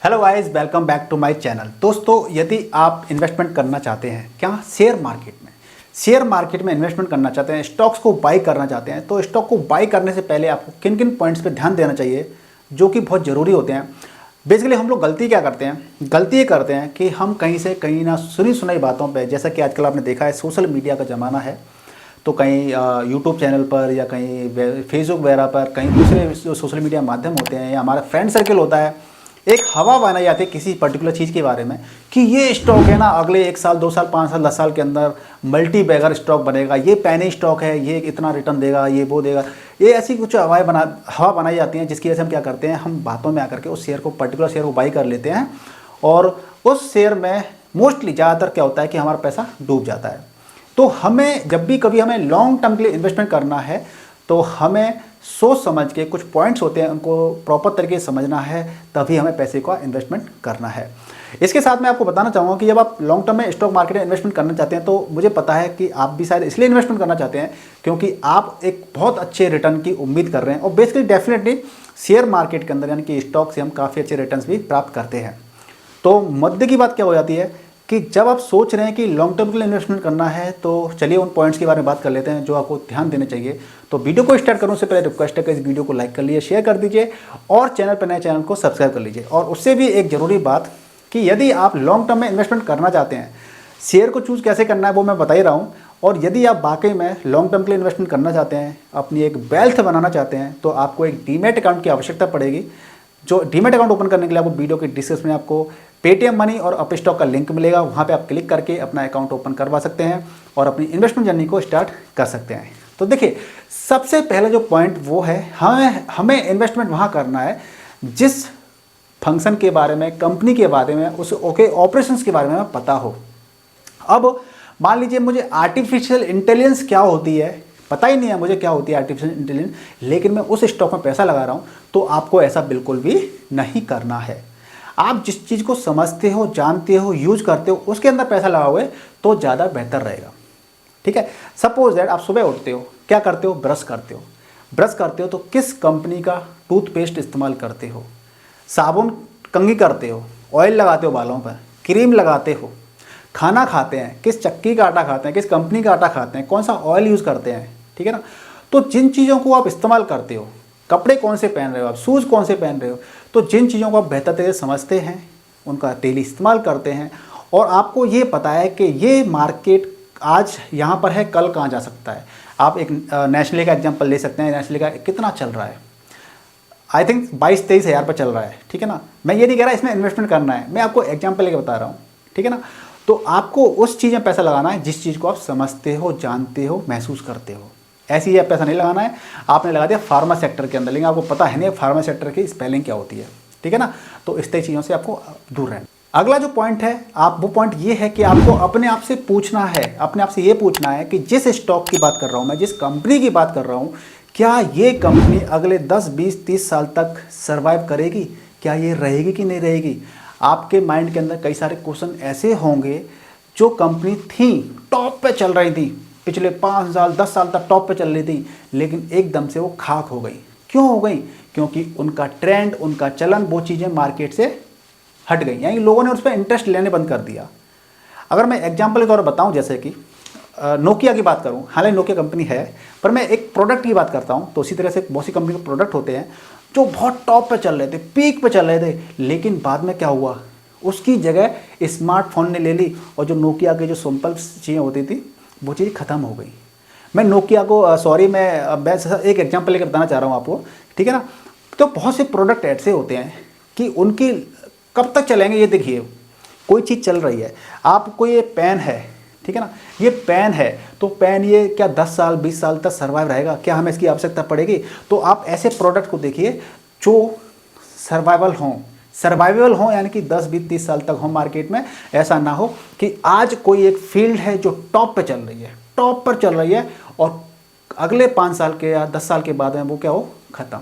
Hello guys, welcome back to my channel. दोस्तों, यदि आप इन्वेस्टमेंट करना चाहते हैं क्या शेयर मार्केट में इन्वेस्टमेंट करना चाहते हैं, स्टॉक्स को बाई करना चाहते हैं, तो स्टॉक को बाई करने से पहले आपको किन किन पॉइंट्स पे ध्यान देना चाहिए जो कि बहुत ज़रूरी होते हैं। बेसिकली हम लोग गलती क्या करते हैं, गलती ये करते हैं कि हम कहीं से कहीं ना सुनी सुनाई बातों पर, जैसा कि आजकल आपने देखा है सोशल मीडिया का ज़माना है, तो कहीं यूट्यूब चैनल पर या कहीं फेसबुक वगैरह पर, कहीं दूसरे जो सोशल मीडिया माध्यम होते हैं या हमारा फ्रेंड सर्कल होता है, एक हवा बनाई जाती है किसी पर्टिकुलर चीज़ के बारे में कि ये स्टॉक है ना अगले 1 साल 2 साल 5 साल 10 साल के अंदर मल्टी बैगर स्टॉक बनेगा, ये पैनी स्टॉक है, ये इतना रिटर्न देगा, ये वो देगा। ये ऐसी कुछ हवा बनाई जाती हैं जिसकी वजह से हम क्या करते हैं, हम बातों में आकर के उस शेयर को, पर्टिकुलर शेयर को बाई कर लेते हैं और उस शेयर में मोस्टली ज़्यादातर क्या होता है कि हमारा पैसा डूब जाता है। तो हमें जब भी कभी हमें लॉन्ग टर्म के लिए इन्वेस्टमेंट करना है तो हमें सोच समझ के, कुछ पॉइंट्स होते हैं उनको प्रॉपर तरीके से समझना है, तभी हमें पैसे का इन्वेस्टमेंट करना है। इसके साथ मैं आपको बताना चाहूँगा कि जब आप लॉन्ग टर्म में स्टॉक मार्केट में इन्वेस्टमेंट करना चाहते हैं तो मुझे पता है कि आप भी शायद इसलिए इन्वेस्टमेंट करना चाहते हैं क्योंकि आप एक बहुत अच्छे रिटर्न की उम्मीद कर रहे हैं और बेसिकली डेफिनेटली शेयर मार्केट के अंदर यानी कि स्टॉक से हम काफ़ी अच्छे रिटर्न भी प्राप्त करते हैं। तो मुद्दे की बात क्या हो जाती है कि जब आप सोच रहे हैं कि लॉन्ग टर्म के लिए इन्वेस्टमेंट करना है तो चलिए उन पॉइंट्स के बारे में बात कर लेते हैं जो आपको ध्यान देने चाहिए। तो वीडियो को स्टार्ट करूँ उससे पहले रिक्वेस्ट है कि इस वीडियो को लाइक कर लीजिए, शेयर कर दीजिए और चैनल पर नए चैनल को सब्सक्राइब कर लीजिए। और उससे भी एक ज़रूरी बात कि यदि आप लॉन्ग टर्म में इन्वेस्टमेंट करना चाहते हैं, शेयर को चूज़ कैसे करना है वो मैं बता ही रहा हूँ। और यदि आप वाकई में लॉन्ग टर्म के लिए इन्वेस्टमेंट करना चाहते हैं, अपनी एक वेल्थ बनाना चाहते हैं, तो आपको एक डीमैट अकाउंट की आवश्यकता पड़ेगी। जो डीमैट अकाउंट ओपन करने के लिए आपको वीडियो के डिस्क्रिप्शन में आपको पेटीएम मनी और अपस्टॉक का लिंक मिलेगा, वहाँ पे आप क्लिक करके अपना अकाउंट ओपन करवा सकते हैं और अपनी इन्वेस्टमेंट जर्नी को स्टार्ट कर सकते हैं। तो देखिए, सबसे पहला जो पॉइंट वो है, हमें इन्वेस्टमेंट वहाँ करना है जिस फंक्शन के बारे में, कंपनी के बारे में, उस ऑपरेशंस के बारे में पता हो। अब मान लीजिए मुझे आर्टिफिशियल इंटेलिजेंस क्या होती है पता ही नहीं है, मुझे क्या होती है आर्टिफिशियल इंटेलिजेंस, लेकिन मैं उस स्टॉक में पैसा लगा रहा हूँ, तो आपको ऐसा बिल्कुल भी नहीं करना है। आप जिस चीज़ को समझते हो, जानते हो, यूज करते हो, उसके अंदर पैसा लगाओगे तो ज़्यादा बेहतर रहेगा। ठीक है। सपोज दैट आप सुबह उठते हो, क्या करते हो, ब्रश करते हो तो किस कंपनी का टूथपेस्ट इस्तेमाल करते हो, साबुन कंघी करते हो, ऑयल लगाते हो बालों पर, क्रीम लगाते हो, खाना खाते हैं किस चक्की का आटा खाते हैं, किस कंपनी का आटा खाते हैं, कौन सा ऑयल यूज़ करते हैं। ठीक है ना। तो जिन चीज़ों को आप इस्तेमाल करते हो, कपड़े कौन से पहन रहे हो आप, शूज़ कौन से पहन रहे हो, तो जिन चीज़ों को आप बेहतर तरीके से समझते हैं, उनका डेली इस्तेमाल करते हैं और आपको ये पता है कि ये मार्केट आज यहाँ पर है, कल कहाँ जा सकता है। आप एक नेशनल का एग्जाम्पल ले सकते हैं। नेशनल का कितना चल रहा है, आई थिंक 22-23 हज़ार पर चल रहा है। ठीक है ना। मैं ये नहीं कह रहा इसमें इन्वेस्टमेंट करना है, मैं आपको एग्जाम्पल लेकर बता रहा हूँ। ठीक है ना। तो आपको उस चीज़ में पैसा लगाना है जिस चीज़ को आप समझते हो, जानते हो, महसूस करते हो। ऐसी ही पैसा नहीं लगाना है। आपने लगा दिया फार्मा सेक्टर के अंदर, लेकिन आपको पता है नहीं फार्मा सेक्टर की स्पेलिंग क्या होती है। ठीक है ना। तो इस तरह चीज़ों से आपको दूर रहना। अगला जो पॉइंट है, वो पॉइंट ये है कि आपको अपने आप से पूछना है, अपने आप से ये पूछना है कि जिस स्टॉक की बात कर रहा हूँ मैं, जिस कंपनी की बात कर रहा हूँ, क्या ये कंपनी अगले 10, 20, 30 साल तक सर्वाइव करेगी, क्या ये रहेगी कि नहीं रहेगी। आपके माइंड के अंदर कई सारे क्वेश्चन ऐसे होंगे, जो कंपनी थी टॉप पे चल रही थी, पिछले 5 साल 10 साल तक टॉप पे चल रही थी, लेकिन एकदम से वो खाक हो गई। क्यों हो गई? क्योंकि उनका ट्रेंड, उनका चलन, वो चीज़ें मार्केट से हट गई, यानी लोगों ने उस पर इंटरेस्ट लेने बंद कर दिया। अगर मैं एग्जाम्पल के तौर पर बताऊँ, जैसे कि नोकिया की बात करूँ, हालांकि नोकिया कंपनी है, पर मैं एक प्रोडक्ट की बात करता हूँ, तो उसी तरह से बहुत सी कंपनी के प्रोडक्ट होते हैं जो बहुत टॉप पे चल रहे थे, पीक पे चल रहे थे, लेकिन बाद में क्या हुआ, उसकी जगह स्मार्टफोन ने ले ली और जो नोकिया के जो सिंपल चीज़ें होती थी वो चीज़ ख़त्म हो गई। मैं नोकिया को मैं एक एग्जांपल लेकर बताना चाह रहा हूँ आपको। ठीक है ना। तो बहुत से प्रोडक्ट ऐसे होते हैं कि उनकी कब तक चलेंगे, ये देखिए, कोई चीज़ चल रही है, आपको ये पेन है, ठीक है ना, ये पेन है, तो पेन ये क्या 10 साल 20 साल तक सर्वाइव रहेगा, क्या हमें इसकी आवश्यकता पड़ेगी। तो आप ऐसे प्रोडक्ट को देखिए जो सर्वाइवल हो, यानी कि 10, 20, 30 साल तक हो मार्केट में। ऐसा ना हो कि आज कोई एक फील्ड है जो टॉप पे चल रही है, टॉप पर चल रही है, और अगले 5 साल के या 10 साल के बाद में वो क्या हो, खत्म।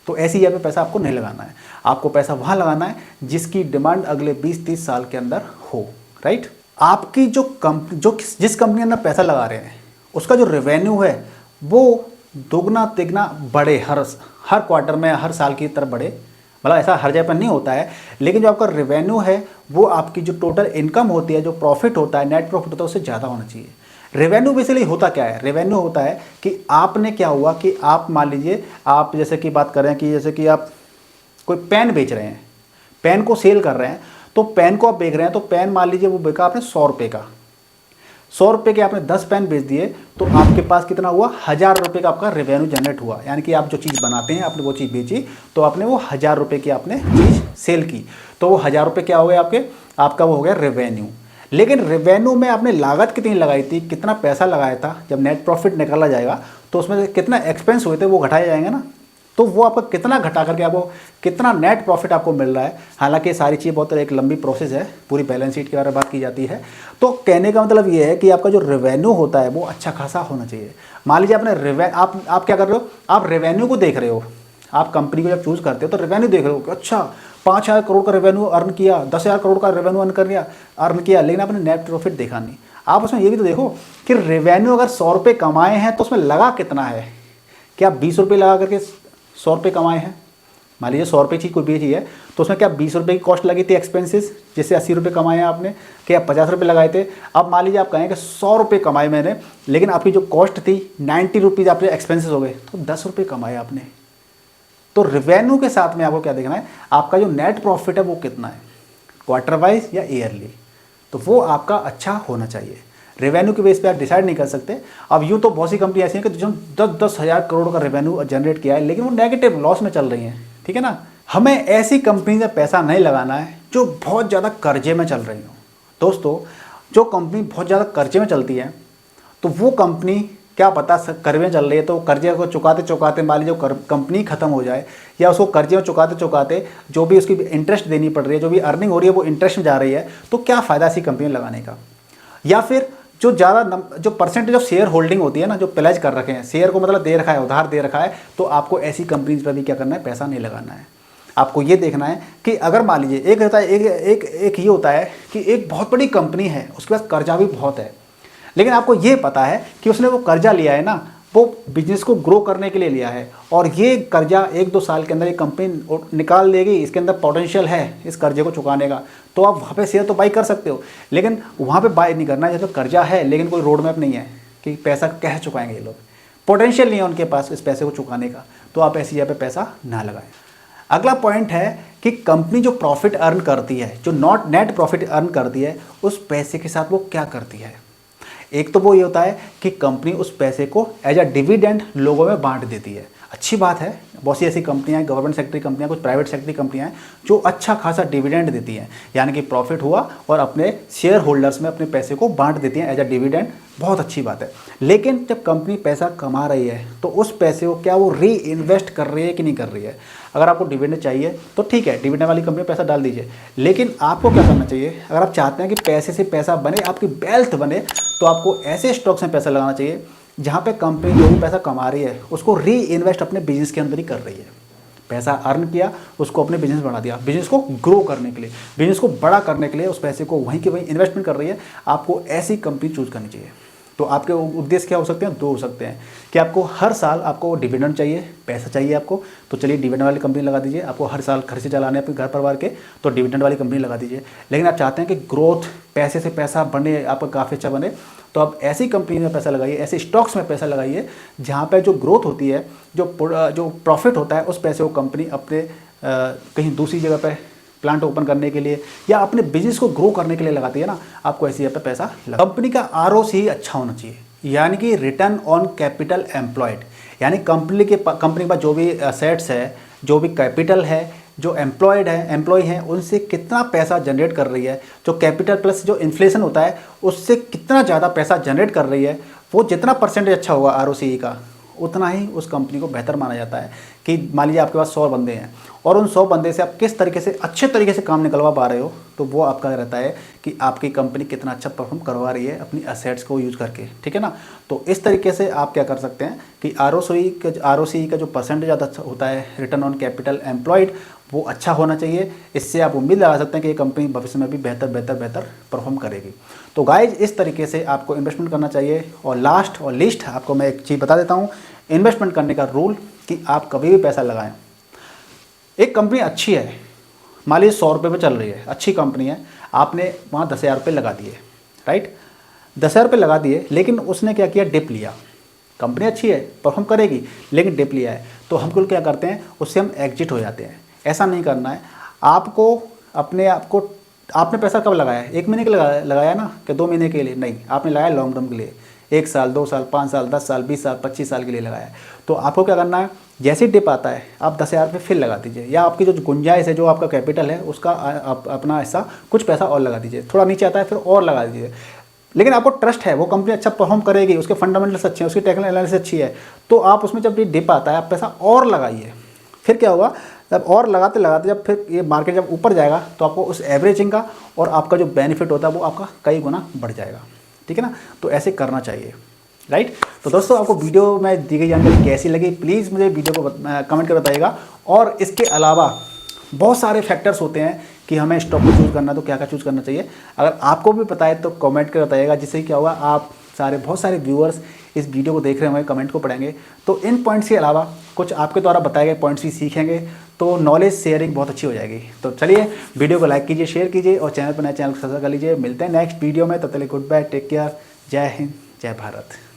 तो ऐसी जगह पे पैसा आपको नहीं लगाना है। आपको पैसा वहाँ लगाना है जिसकी डिमांड अगले 20-30 साल के अंदर हो। राइट। आपकी जिस कंपनी के अंदर पैसा लगा रहे हैं, उसका जो रेवेन्यू है वो दोगुना तिगुना बढ़े, हर क्वार्टर में, हर साल की तरफ बढ़े, मतलब ऐसा हर जगह पर नहीं होता है, लेकिन जो आपका रेवेन्यू है वो आपकी जो टोटल इनकम होती है, जो प्रॉफिट होता है, नेट प्रॉफिट होता है, उससे ज़्यादा होना चाहिए। रेवेन्यू बेसिकली होता क्या है? रेवेन्यू होता है कि आपने क्या हुआ कि आप मान लीजिए आप जैसे कि बात करें कि जैसे कि आप कोई पेन बेच रहे हैं, पेन को सेल कर रहे हैं, तो पेन को आप बेच रहे हैं, तो पेन मान लीजिए वो बेचा आपने 100 रुपये का, 100 रुपये के आपने 10 पेन बेच दिए, तो आपके पास कितना हुआ? 1000 रुपये का आपका रेवेन्यू जनरेट हुआ। यानी कि आप जो चीज़ बनाते हैं आपने वो चीज़ बेची, तो आपने वो 1000 रुपये की आपने चीज़ सेल की, तो वो 1000 रुपये क्या हो गया आपके? आपका वो हो गया रेवेन्यू। लेकिन रेवेन्यू में आपने लागत कितनी लगाई थी, कितना पैसा लगाया था, जब नेट प्रॉफिट निकाला जाएगा तो उसमें से कितना एक्सपेंस हुए थे वो घटाए जाएंगे ना, तो वो आपका कितना घटा करके आपको कितना नेट प्रॉफिट आपको मिल रहा है। हालांकि सारी चीज़ बहुत एक लंबी प्रोसेस है, पूरी बैलेंस शीट के बारे में बात की जाती है। तो कहने का मतलब ये है कि आपका जो रेवेन्यू होता है वो अच्छा खासा होना चाहिए। मान लीजिए आपने आप क्या कर रहे हो? आप रेवेन्यू को देख रहे हो, आप कंपनी को जब चूज़ करते हो तो रेवेन्यू देख रहे हो कि अच्छा 5000 करोड़ का रेवेन्यू अर्न किया, 10,000 करोड़ का रेवेन्यू अर्न किया, लेकिन आपने नेट प्रॉफिट देखा नहीं। आप उसमें ये भी तो देखो कि रेवेन्यू अगर 100 रुपये कमाए हैं तो उसमें लगा कितना है। क्या 20 रुपये लगा करके 100 रुपये कमाए हैं? मान लीजिए 100 रुपये की कोई भी चीज़ है, तो उसमें क्या 20 रुपये की कॉस्ट लगी थी एक्सपेंसेस, जैसे 80 रुपये कमाए हैं आपने, क्या 50 रुपये लगाए थे। अब मान लीजिए आप कहें कि 100 रुपये कमाए मैंने, लेकिन आपकी जो कॉस्ट थी 90 रुपीज़ आपके एक्सपेंसेस हो गए, तो 10 रुपये कमाए आपने। तो रेवेन्यू के साथ में आपको क्या देखना है? आपका जो नेट प्रॉफिट है वो कितना है, क्वार्टर वाइज या ईयरली, तो वो आपका अच्छा होना चाहिए। रेवेन्यू के बेस पे आप डिसाइड नहीं कर सकते। अब यूँ तो बहुत सी कंपनी ऐसी हैं कि जो 10-10 हज़ार करोड़ का रेवेन्यू जनरेट किया है, लेकिन वो नेगेटिव लॉस में चल रही हैं, ठीक है ना। हमें ऐसी कंपनी में पैसा नहीं लगाना है जो बहुत ज़्यादा कर्जे में चल रही हो। दोस्तों, जो कंपनी बहुत ज़्यादा कर्जे में चलती है, तो वो कंपनी क्या पता कर्जे में चल रही है तो कर्जे को चुकाते चुकाते मान लीजिए कंपनी खत्म हो जाए, या उसको कर्जे में चुकाते चुकाते जो भी उसकी इंटरेस्ट देनी पड़ रही है, जो भी अर्निंग हो रही है वो इंटरेस्ट में जा रही है, तो क्या फ़ायदा ऐसी कंपनी में लगाने का। या फिर जो ज़्यादा जो परसेंटेज ऑफ शेयर होल्डिंग होती है ना, जो प्लेज कर रखे हैं, शेयर को मतलब दे रखा है, उधार दे रखा है, तो आपको ऐसी कंपनीज पर भी क्या करना है? पैसा नहीं लगाना है। आपको ये देखना है कि अगर मान लीजिए एक होता है एक ये होता है कि एक बहुत बड़ी कंपनी है, उसके पास कर्जा भी बहुत है, लेकिन आपको ये पता है कि उसने वो कर्जा लिया है ना, वो बिजनेस को ग्रो करने के लिए लिया है, और ये कर्जा 1-2 साल के अंदर ये कंपनी निकाल देगी, इसके अंदर पोटेंशियल है इस कर्जे को चुकाने का, तो आप वहाँ पे शेयर तो बाई कर सकते हो। लेकिन वहाँ पे बाई नहीं करना है जब तो कर्जा है, लेकिन कोई रोड मैप नहीं है कि पैसा कैसे चुकाएंगे ये लोग, पोटेंशियल नहीं है उनके पास इस पैसे को चुकाने का, तो आप ऐसी जगह पे पैसा ना लगाएं। अगला पॉइंट है कि कंपनी जो प्रॉफिट अर्न करती है, जो नेट प्रॉफिट अर्न करती है, उस पैसे के साथ वो क्या करती है। एक तो वो ये होता है कि कंपनी उस पैसे को एज अ डिविडेंड लोगों में बांट देती है। अच्छी बात है, बहुत सी ऐसी कंपनियां, गवर्नमेंट सेक्टर की कंपनियां, कुछ प्राइवेट सेक्टर की कंपनियां हैं जो अच्छा खासा डिविडेंड देती हैं, यानी कि प्रॉफिट हुआ और अपने शेयर होल्डर्स में अपने पैसे को बांट देती हैं एज अ डिविडेंड। बहुत अच्छी बात है। लेकिन जब कंपनी पैसा कमा रही है तो उस पैसे को क्या वो री इन्वेस्ट कर रही है कि नहीं कर रही है। अगर आपको डिविडेंड चाहिए तो ठीक है, डिविडेंड वाली कंपनी में पैसा डाल दीजिए, लेकिन आपको क्या करना चाहिए, अगर आप चाहते हैं कि पैसे से पैसा बने, आपकी वेल्थ बने, तो आपको ऐसे स्टॉक्स में पैसा लगाना चाहिए जहाँ पे कंपनी जो भी पैसा कमा रही है उसको री इन्वेस्ट अपने बिजनेस के अंदर ही कर रही है। पैसा अर्न किया, उसको अपने बिजनेस बढ़ा दिया, बिजनेस को ग्रो करने के लिए, बिजनेस को बड़ा करने के लिए उस पैसे को वहीं के वहीं इन्वेस्टमेंट कर रही है। आपको ऐसी कंपनी चूज करनी चाहिए। तो आपके उद्देश्य क्या हो सकते हैं? 2 हो सकते हैं कि आपको हर साल आपको डिविडेंड चाहिए, पैसा चाहिए आपको, तो चलिए डिविडेंड वाली कंपनी लगा दीजिए। आपको हर साल खर्चे चलाने अपने घर परिवार के, तो डिविडेंड वाली कंपनी लगा दीजिए। लेकिन आप चाहते हैं कि ग्रोथ, पैसे से पैसा बने, आपका काफ़ी अच्छा बने, तो आप ऐसी कंपनी में पैसा लगाइए, ऐसे स्टॉक्स में पैसा लगाइए जहाँ पर जो ग्रोथ होती है, जो प्रॉफिट होता है, उस पैसे को कंपनी अपने कहीं दूसरी जगह पर प्लांट ओपन करने के लिए या अपने बिजनेस को ग्रो करने के लिए लगाती है ना। आपको ऐसी जगह पे पैसा लगा। कंपनी का ROC अच्छा होना चाहिए, यानी कि रिटर्न ऑन कैपिटल एम्प्लॉयड, यानी कंपनी के पास जो भी एसेट्स है, जो भी कैपिटल है, जो एम्प्लॉय हैं, उनसे कितना पैसा जनरेट कर रही है, जो कैपिटल प्लस जो इन्फ्लेशन होता है उससे कितना ज़्यादा पैसा जनरेट कर रही है, वो जितना परसेंटेज अच्छा होगा ROCE का, उतना ही उस कंपनी को बेहतर माना जाता है। कि मान लीजिए आपके पास 100 बंदे हैं और उन 100 बंदे से आप किस तरीके से अच्छे तरीके से काम निकलवा पा रहे हो, तो वो आपका रहता है कि आपकी कंपनी कितना अच्छा परफॉर्म करवा रही है अपनी एसेट्स को यूज़ करके, ठीक है ना। तो इस तरीके से आप क्या कर सकते हैं कि ROCE का जो परसेंटेज अच्छा होता है, रिटर्न ऑन कैपिटल एम्प्लॉयड, वो अच्छा होना चाहिए। इससे आप उम्मीद लगा सकते हैं कि ये कंपनी भविष्य में भी बेहतर परफॉर्म करेगी। तो गाइज, इस तरीके से आपको इन्वेस्टमेंट करना चाहिए। और लास्ट और लीस्ट आपको मैं एक चीज़ बता देता हूँ इन्वेस्टमेंट करने का रूल, कि आप कभी भी पैसा लगाएं, एक कंपनी अच्छी है, मान लीजिए 100 रुपये पे चल रही है, अच्छी कंपनी है, आपने वहाँ 10,000 रुपये लगा दिए, राइट, 10,000 रुपये लगा दिए, लेकिन उसने क्या किया, डिप लिया। कंपनी अच्छी है, परफॉर्म करेगी, लेकिन डिप लिया है, तो हम लोग क्या करते हैं, उससे हम एग्जिट हो जाते हैं। ऐसा नहीं करना है आपको। अपने आप को, आपने पैसा कब लगाया है, 1 महीने के लगाया ना, कि 2 महीने के लिए नहीं, आपने लगाया लॉन्ग टर्म के लिए, 1 साल, 2 साल, 5 साल, 10 साल, 20 साल, 25 साल के लिए लगाया है। तो आपको क्या करना है, जैसे ही डिप आता है आप 10,000 रुपये फिर लगा दीजिए, या आपकी जो गुंजाइश है, जो आपका कैपिटल है, उसका अपना हिस्सा कुछ पैसा और लगा दीजिए। थोड़ा नीचे आता है फिर और लगा दीजिए, लेकिन आपको ट्रस्ट है वो कंपनी अच्छा परफॉर्म करेगी, उसके फंडामेंटल्स अच्छे हैं, उसकी टेक्निकल एनालिसिस अच्छी है, तो आप उसमें जब भी डिप आता है आप पैसा और लगाइए। फिर क्या होगा, जब और लगाते लगाते जब फिर ये मार्केट जब ऊपर जाएगा तो आपको उस एवरेजिंग का और आपका जो बेनिफिट होता है वो आपका कई गुना बढ़ जाएगा। ठीक है ना, तो ऐसे करना चाहिए, राइट। तो दोस्तों, आपको वीडियो में दी गई जानकारी कैसी लगी, प्लीज़ मुझे वीडियो को कमेंट कर बताइएगा। और इसके अलावा बहुत सारे फैक्टर्स होते हैं कि हमें स्टॉक को चूज़ करना, तो क्या क्या चूज़ करना चाहिए, अगर आपको भी पता है तो कमेंट कर बताइएगा, जिससे क्या होगा, आप बहुत सारे व्यूअर्स इस वीडियो को देख रहे होंगे, कमेंट को पढ़ेंगे, तो इन पॉइंट्स के अलावा कुछ आपके द्वारा बताए गए पॉइंट्स भी सीखेंगे, तो नॉलेज शेयरिंग बहुत अच्छी हो जाएगी। तो चलिए, वीडियो को लाइक कीजिए, शेयर कीजिए, और चैनल पर नए चैनल को सब्सक्राइब कर लीजिए। मिलते हैं नेक्स्ट वीडियो में, तब तक गुड बाय, टेक केयर, जय हिंद, जय भारत।